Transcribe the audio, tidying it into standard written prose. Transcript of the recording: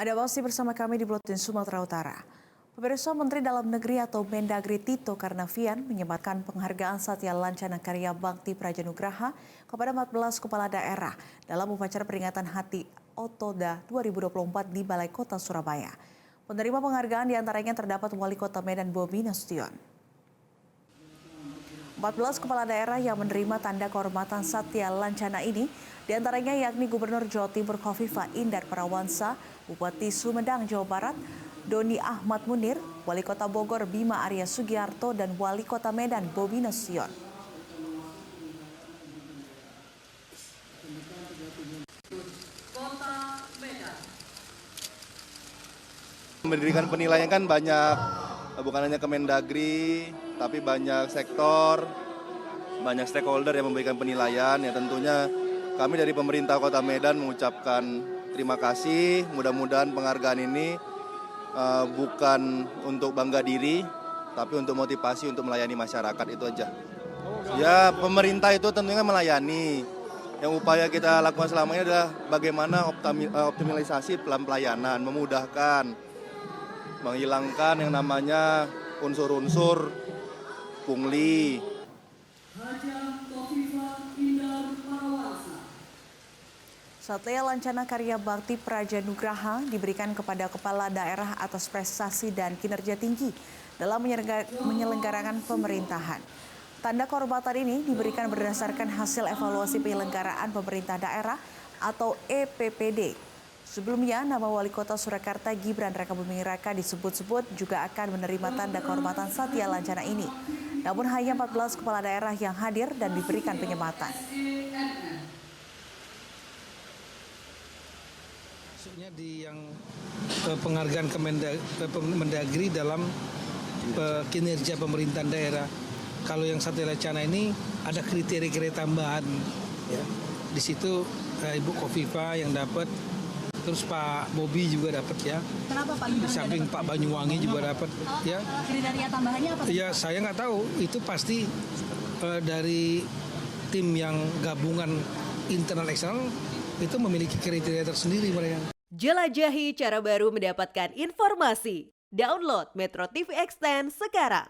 Ada masih bersama kami di Buletin Sumatera Utara. Pemirsa, Menteri Dalam Negeri atau Mendagri Tito Karnavian menyematkan penghargaan Satya Lancana Karya Bakti Prajanugraha kepada 14 kepala daerah dalam upacara peringatan Hati Otoda 2024 di Balai Kota Surabaya. Penerima penghargaan diantaranya terdapat Wali Kota Medan Bobi Nasution. 14 kepala daerah yang menerima tanda kehormatan Satya Lancana ini diantaranya yakni Gubernur Jawa Timur Khofifah Indar Parawansa, Bupati Sumedang Jawa Barat Doni Ahmad Munir, Wali Kota Bogor Bima Arya Sugiarto dan Wali Kota Medan Bobi Nasution. Mendirikan penilaian kan banyak, bukan hanya Kemendagri, tapi banyak sektor, banyak stakeholder yang memberikan penilaian. Ya tentunya kami dari pemerintah Kota Medan mengucapkan terima kasih. Mudah-mudahan penghargaan ini bukan untuk bangga diri, tapi untuk motivasi untuk melayani masyarakat, itu aja. Ya pemerintah itu tentunya melayani. Yang upaya kita lakukan selama ini adalah bagaimana optimalisasi pelayanan, memudahkan, menghilangkan yang namanya unsur-unsur pungli. Satya Lancana Karya Bakti Prajanugraha diberikan kepada kepala daerah atas prestasi dan kinerja tinggi dalam menyelenggarakan pemerintahan. Tanda kehormatan ini diberikan berdasarkan hasil evaluasi penyelenggaraan pemerintah daerah atau EPPD. Sebelumnya, nama Wali Kota Surakarta Gibran Rakabuming Raka disebut-sebut juga akan menerima tanda kehormatan Satya Lancana ini. Namun hanya 14 kepala daerah yang hadir dan diberikan penyematan. Maksudnya di yang penghargaan Kemendagri dalam kinerja pemerintahan daerah. Kalau yang Satya Lancana ini ada kriteria tambahan. Ya. Di situ Ibu Khofifah yang dapat, terus Pak Bobi juga dapat ya. Kenapa Pak? Di samping Pak Banyuwangi juga dapat ya. Kriteria tambahannya apa? Ya saya nggak tahu. Itu pasti dari tim yang gabungan internal eksternal itu memiliki kriteria tersendiri mereka. Jelajahi cara baru mendapatkan informasi. Download Metro TV Extend sekarang.